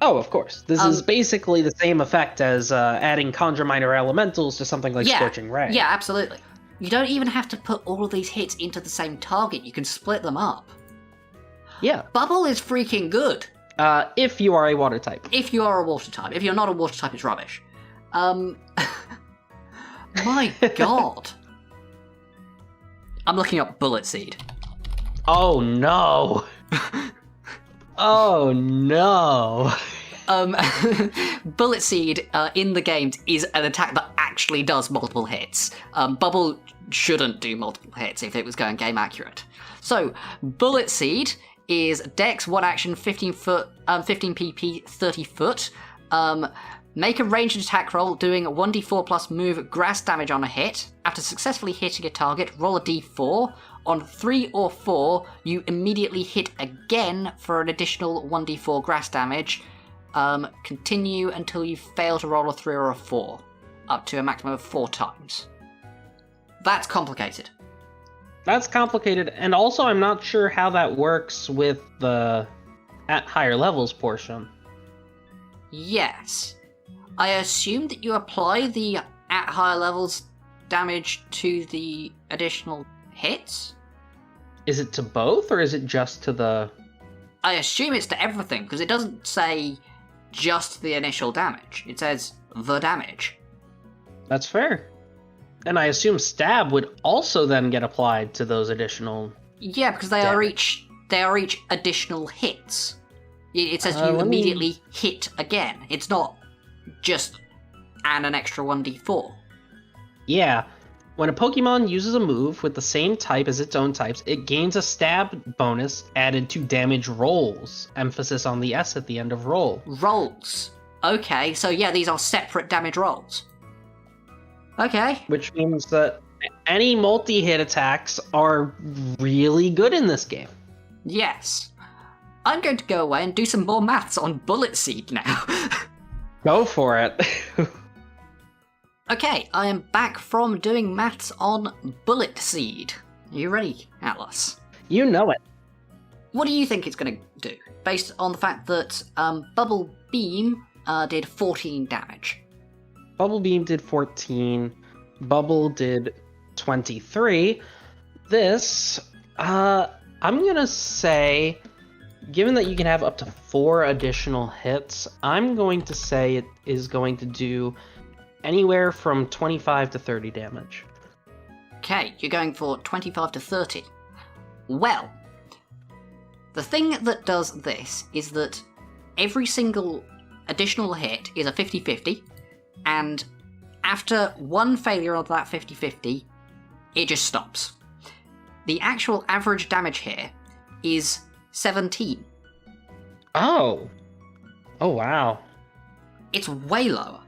Oh, of course. This is basically the same effect as adding Conjure Minor Elementals to something like Scorching Ray. Yeah, absolutely. You don't even have to put all of these hits into the same target. You can split them up. Yeah. Bubble is freaking good. If you are a water type. If you are a water type. If you're not a water type, it's rubbish. My god. I'm looking up Bullet Seed. Oh no. Oh no. Bullet Seed in the game is an attack that actually does multiple hits. Bubble shouldn't do multiple hits if it was going game accurate. So, Bullet Seed is Dex, 1 action, 15 foot, 15 PP, 30 foot. Make a ranged attack roll doing 1d4 plus move grass damage on a hit. After successfully hitting a target, roll a d4. On 3 or 4, you immediately hit again for an additional 1d4 grass damage. Continue until you fail to roll a 3 or a 4, up to a maximum of 4 times. That's complicated. That's complicated, and also I'm not sure how that works with the at higher levels portion. Yes. I assume that you apply the at higher levels damage to the additional hits? Is it to both, or is it just to the... I assume it's to everything, because it doesn't say just the initial damage. It says the damage. That's fair. And I assume stab would also then get applied to those additional... Yeah, because they are each additional hits. It says you immediately hit again. It's not just an extra 1d4. Yeah. When a Pokemon uses a move with the same type as its own types, it gains a stab bonus added to damage rolls. Emphasis on the S at the end of roll. Rolls. Okay, so yeah, these are separate damage rolls. Okay. Which means that any multi-hit attacks are really good in this game. Yes. I'm going to go away and do some more maths on Bullet Seed now. Go for it. Okay, I am back from doing maths on Bullet Seed. Are you ready, Atlas? You know it. What do you think it's going to do, based on the fact that Bubble Beam did 14 damage? Bubble Beam did 14. Bubble did 23. This, I'm gonna say, given that you can have up to 4 additional hits, I'm going to say it is going to do anywhere from 25 to 30 damage. Okay, you're going for 25 to 30. Well, the thing that does this is that every single additional hit is a 50-50, and after one failure of that 50-50, it just stops. The actual average damage here is 17. Oh. Oh, wow. It's way lower.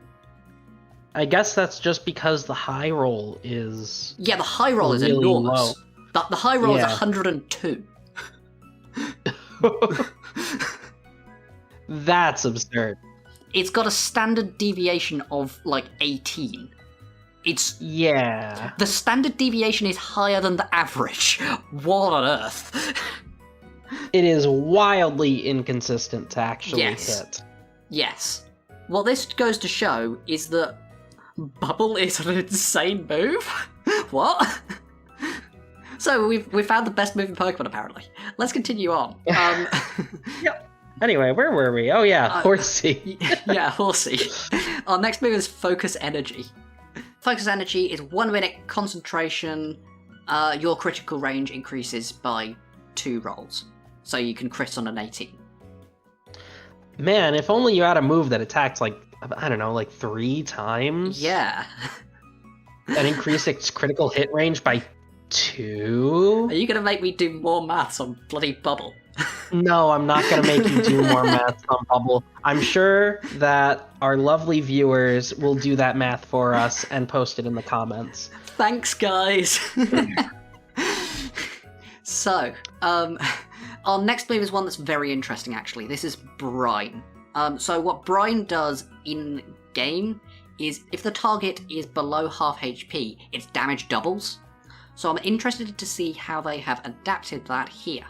I guess that's just because the high roll is... Yeah, the high roll is really enormous. low. The high roll is Yeah. 102. That's absurd. It's got a standard deviation of, 18. Yeah. The standard deviation is higher than the average. What on earth? It is wildly inconsistent to actually Yes. hit. Yes. What this goes to show is that Bubble is an insane move. What? So we've found the best move in Pokemon apparently. Let's continue on. Yep. Anyway, where were we? Oh yeah, Horsea. Yeah, Horsea. Our next move is Focus Energy. Focus Energy is 1 minute concentration. Your critical range increases by 2 rolls. So you can crit on an 18. Man, if only you had a move that attacks 3 times. Yeah. And increase its critical hit range by 2? Are you going to make me do more maths on bloody Bubble? No, I'm not going to make you do more math on Bubble. I'm sure that our lovely viewers will do that math for us and post it in the comments. Thanks, guys. So, our next move is one that's very interesting, actually. This is Brine. So what Brine does in-game is if the target is below half HP, its damage doubles. So I'm interested to see how they have adapted that here.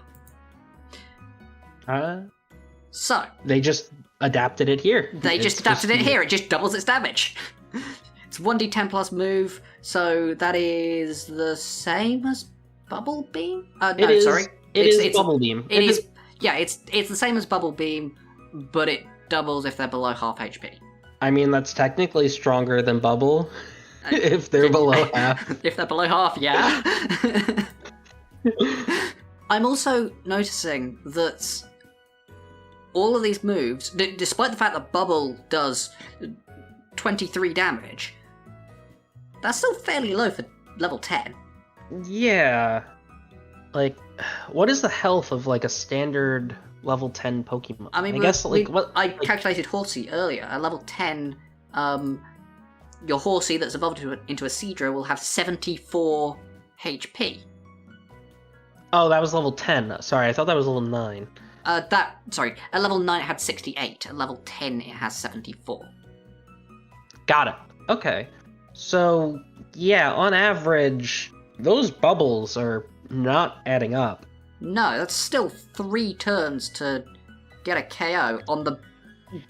So They just adapted it here. They just adapted it here. It just doubles its damage. It's 1d10 plus move, so that is the same as Bubble Beam? Sorry. It's Bubble Beam. It's the same as Bubble Beam, but it doubles if they're below half HP. I mean, that's technically stronger than Bubble, if they're below half. If they're below half, yeah. I'm also noticing that all of these moves, despite the fact that Bubble does 23 damage, that's still fairly low for level 10. Yeah. Like, what is the health of, like, a standard level 10 Pokemon? I mean, I calculated Horsea earlier. At level 10, your Horsea that's evolved into a Seadra will have 74 HP. Oh, that was level 10. Sorry, I thought that was level 9. At level 9 it had 68. At level 10 it has 74. Got it. Okay. So, yeah, on average, those bubbles are not adding up. No, that's still 3 turns to get a KO on the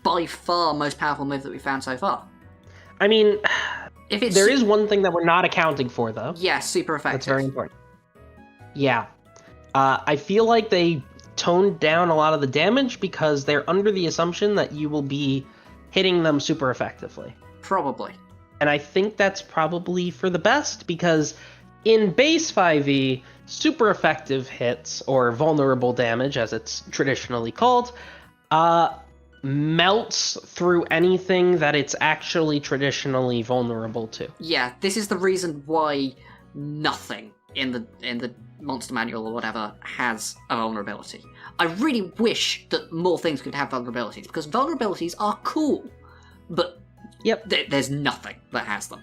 by far most powerful move that we found so far. I mean, there is is one thing that we're not accounting for, though. Yeah, super effective. That's very important. Yeah. I feel like they toned down a lot of the damage because they're under the assumption that you will be hitting them super effectively. Probably. And I think that's probably for the best, because in base 5e, super effective hits, or vulnerable damage as it's traditionally called, melts through anything that it's actually traditionally vulnerable to. Yeah, this is the reason why nothing in the monster manual or whatever has a vulnerability. I really wish that more things could have vulnerabilities, because vulnerabilities are cool, but there's nothing that has them.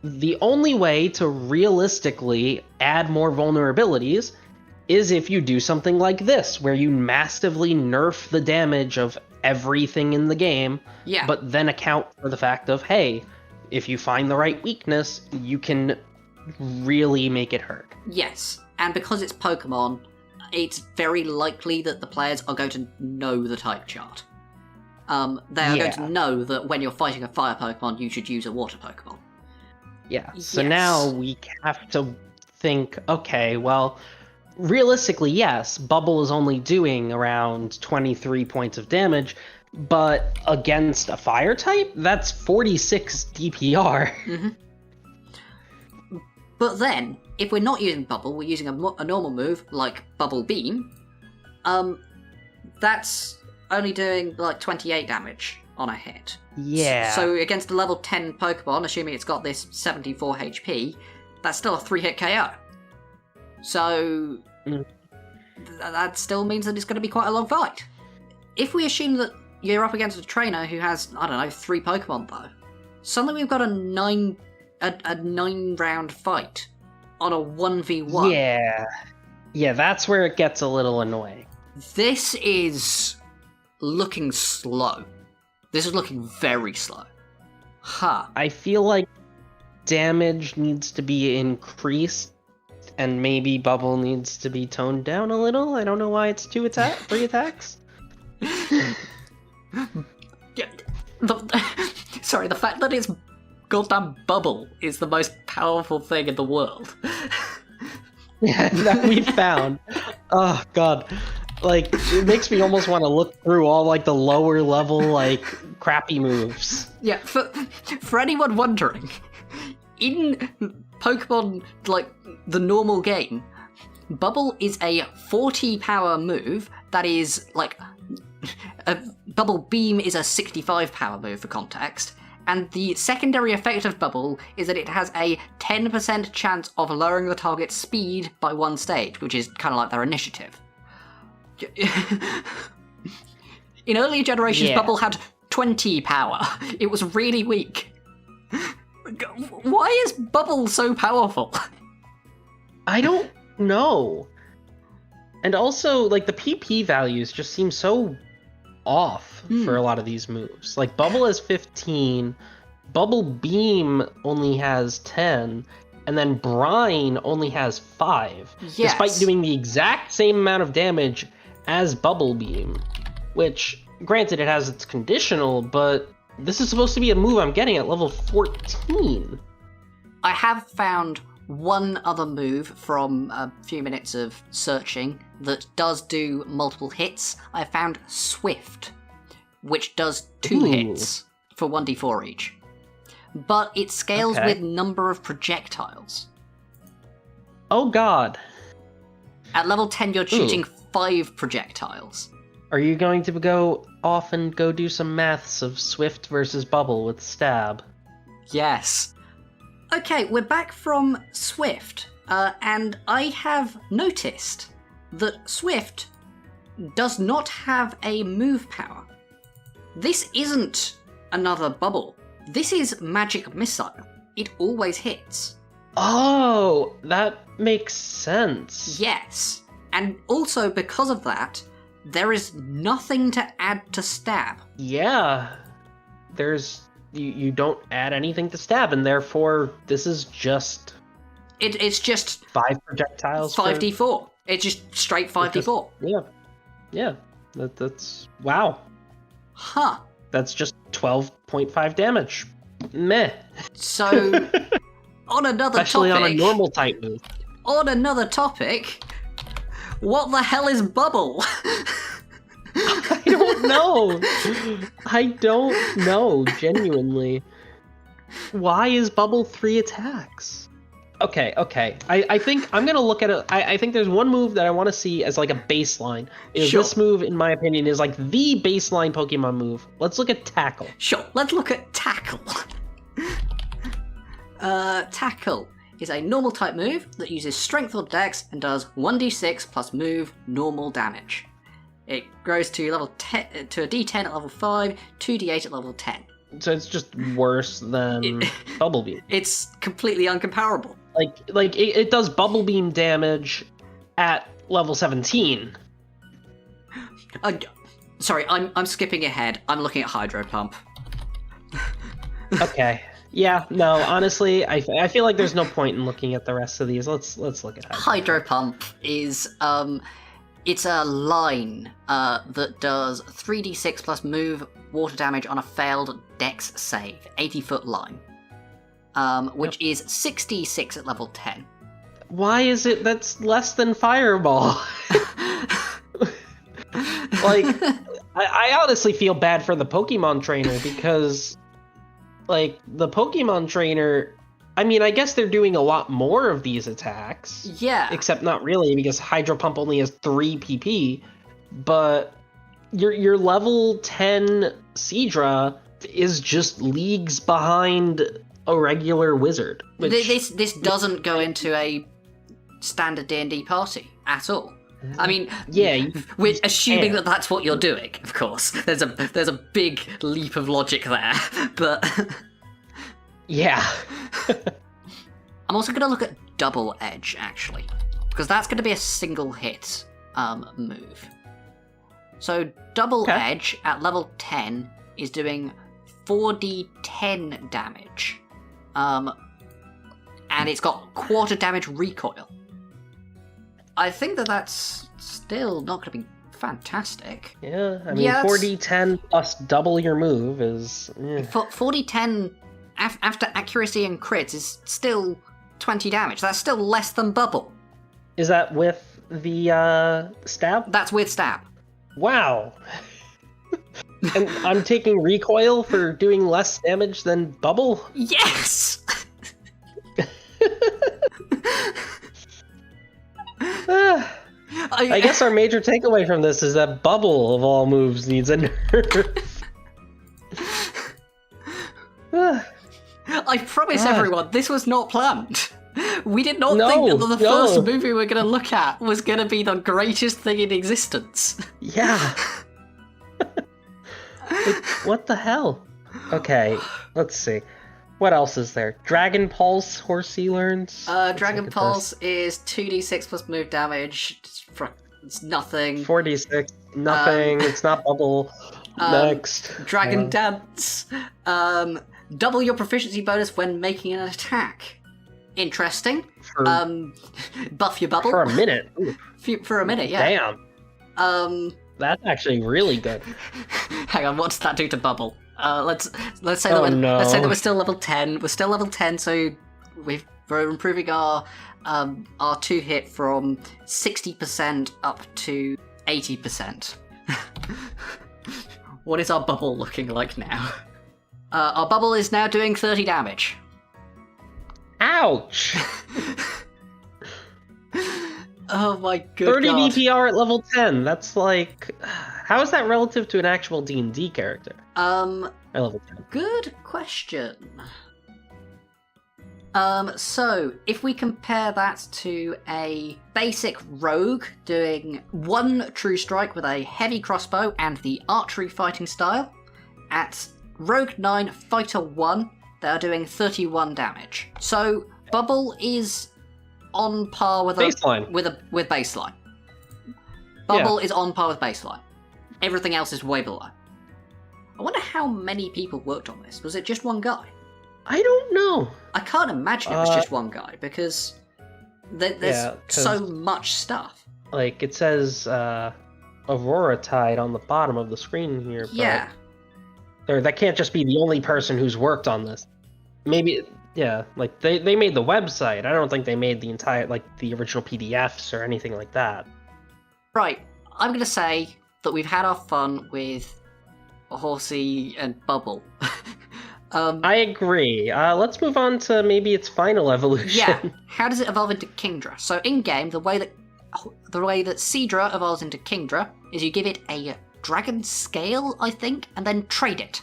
The only way to realistically add more vulnerabilities is if you do something like this, where you massively nerf the damage of everything in the game, but then account for the fact of, hey, if you find the right weakness, you can really make it hurt. Yes, and because it's Pokemon, it's very likely that the players are going to know the type chart. They are going to know that when you're fighting a fire Pokemon, you should use a water Pokemon. Yeah, so now we have to think, okay, well, realistically, yes, Bubble is only doing around 23 points of damage, but against a fire type, that's 46 DPR. Mm-hmm. But then, if we're not using Bubble, we're using a normal move, like Bubble Beam, that's only doing, like, 28 damage on a hit. Yeah. So against a level 10 Pokemon, assuming it's got this 74 HP, that's still a 3-hit KO. So that still means that it's going to be quite a long fight. If we assume that you're up against a trainer who has, I don't know, 3 Pokemon though, suddenly we've got a 9-round fight on a 1v1. Yeah, that's where it gets a little annoying. This is looking slow. This is looking very slow. I feel like damage needs to be increased, and maybe Bubble needs to be toned down a little. I don't know why it's 3 attacks. Sorry, the fact that it's goddamn Bubble is the most powerful thing in the world. Yeah, that we found. Oh, God. Like, it makes me almost want to look through all, like, the lower level, like, crappy moves. Yeah, for anyone wondering, in Pokemon, like, the normal game, Bubble is a 40 power move that is, like, Bubble Beam is a 65 power move for context, and the secondary effect of Bubble is that it has a 10% chance of lowering the target's speed by 1 stage, which is kind of like their initiative. In earlier generations, Bubble had 20 power. It was really weak. Why is Bubble so powerful? I don't know. And also, like, the PP values just seem so off for a lot of these moves. Like, Bubble has 15, Bubble Beam only has 10, and then Brine only has 5, despite doing the exact same amount of damage as Bubble Beam, which granted, it has its conditional, but this is supposed to be a move I'm getting at level 14. I have found one other move from a few minutes of searching that does do multiple hits. I found Swift, which does 2 hits for 1d4 each. But it scales with number of projectiles. Oh god. At level 10, you're shooting 5 projectiles. Are you going to go off and go do some maths of Swift versus Bubble with Stab? Yes. Okay, we're back from Swift, and I have noticed that Swift does not have a move power. This isn't another Bubble. This is Magic Missile. It always hits. Oh, that makes sense. Yes. And also because of that, there is nothing to add to Stab. Yeah. You don't add anything to Stab, and therefore this is just... It's just... 5 projectiles? 5d4. It's just straight 5d4. Yeah. That's... Wow. Huh. That's just 12.5 damage. Meh. So... On another Especially topic, on a normal type move. On another topic, what the hell is Bubble? I don't know, genuinely. Why is Bubble 3 attacks? Okay. I think I'm gonna look at it. I think there's one move that I want to see as like a baseline. This move, in my opinion, is like the baseline Pokemon move. Let's look at Tackle. Sure, let's look at Tackle. Tackle is a normal type move that uses Strength or Dex and does 1d6 plus move normal damage. It grows to level 10 to a d10 at level 5, 2d8 at level 10. So it's just worse than Bubble Beam. It's completely uncomparable. Like it does Bubble Beam damage at level 17. Sorry, I'm skipping ahead. I'm looking at Hydro Pump. Okay. Yeah, no, honestly, I feel like there's no point in looking at the rest of these. Let's look at Hydro Pump is it's a line that does 3d6 plus move water damage on a failed Dex save, 80-foot line, which is 66 at level 10. Why is it that's less than Fireball? Like, I honestly feel bad for the Pokemon trainer because, like, the Pokemon trainer, I mean, I guess they're doing a lot more of these attacks. Yeah. Except not really, because Hydro Pump only has 3 PP. But your level 10 Seadra is just leagues behind a regular wizard. Which... This doesn't go into a standard D&D party at all. I mean, yeah, we're assuming that that's what you're doing, of course. There's a big leap of logic there, but yeah. I'm also going to look at Double Edge, actually, because that's going to be a single hit move. So Double Edge at level 10 is doing 4d10 damage, and it's got quarter damage recoil. I think that's still not going to be fantastic. Yeah, I mean, 4d10 plus double your move is... 4d10 after accuracy and crits is still 20 damage. That's still less than Bubble. Is that with the stab? That's with stab. Wow. And I'm taking recoil for doing less damage than Bubble? Yes! I guess our major takeaway from this is that Bubble, of all moves, needs a nerf. I promise everyone, this was not planned. We did not think that the first movie we're going to look at was going to be the greatest thing in existence. Yeah. Like, what the hell? Okay, let's see. What else is there? Dragon Pulse, Horsea learns? Dragon Pulse is 2d6 plus move damage. It's nothing. 4d6, nothing. It's not Bubble. Next. Dragon Dance. Double your proficiency bonus when making an attack. Interesting. Buff your Bubble. For a minute. For a minute, yeah. Damn. That's actually really good. Hang on, what does that do to Bubble? Let's say Oh, that no. let's say that we're still level 10. We're still level 10, so we're improving our 2 hit from 60% up to 80%. What is our Bubble looking like now? Our Bubble is now doing 30 damage. Ouch! Oh my good 30 god. DPR at level 10. That's like... How is that relative to an actual D&D character? At level 10. Good question. So, if we compare that to a basic rogue doing 1 true strike with a heavy crossbow and the archery fighting style, at Rogue 9 Fighter 1, they are doing 31 damage. So, Bubble is on par with Baseline. with baseline. Bubble is on par with baseline. Everything else is way below. I wonder how many people worked on this. Was it just one guy? I don't know. I can't imagine it was just one guy, because there's so much stuff. Like, it says Aurora Tide on the bottom of the screen here. But Yeah. that can't just be the only person who's worked on this. Maybe, yeah, like, they made the website. I don't think they made the entire, like, the original PDFs or anything like that. Right, I'm going to say that we've had our fun with Horsea and Bubble. I agree. Let's move on to maybe its final evolution. Yeah, how does it evolve into Kingdra? So in-game, the way that Seadra evolves into Kingdra is you give it a dragon scale, I think, and then trade it.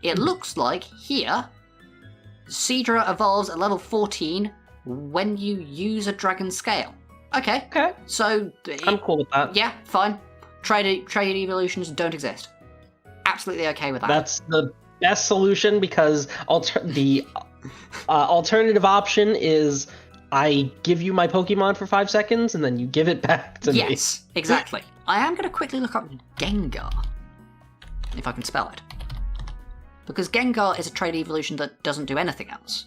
It looks like here, Seadra evolves at level 14 when you use a dragon scale. Okay. Okay. So I'm cool with that. Yeah, fine. Trade evolutions don't exist. Absolutely okay with that. That's the best solution, because the alternative option is I give you my Pokemon for 5 seconds and then you give it back to me. Yes, exactly. I am going to quickly look up Gengar, if I can spell it. Because Gengar is a trade evolution that doesn't do anything else.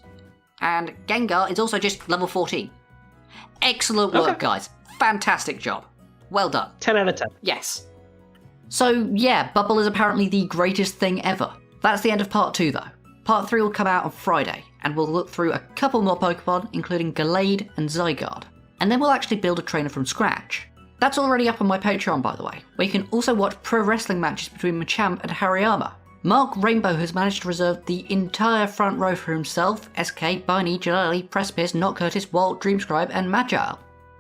And Gengar is also just level 14. Excellent work, guys. Fantastic job. Well done. 10 out of 10. Yes. So, yeah, Bubble is apparently the greatest thing ever. That's the end of part 2, though. Part 3 will come out on Friday, and we'll look through a couple more Pokemon, including Gallade and Zygarde. And then we'll actually build a trainer from scratch. That's already up on my Patreon, by the way, where you can also watch pro wrestling matches between Machamp and Hariyama. Mark Rainbow has managed to reserve the entire front row for himself, SK, Barney, Jalali, Precipice, Not Curtis, Walt, Dreamscribe, and Magile.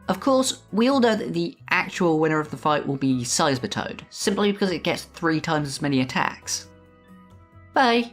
Of course, we all know that the actual winner of the fight will be Seismitoad, simply because it gets 3 times as many attacks. Bye!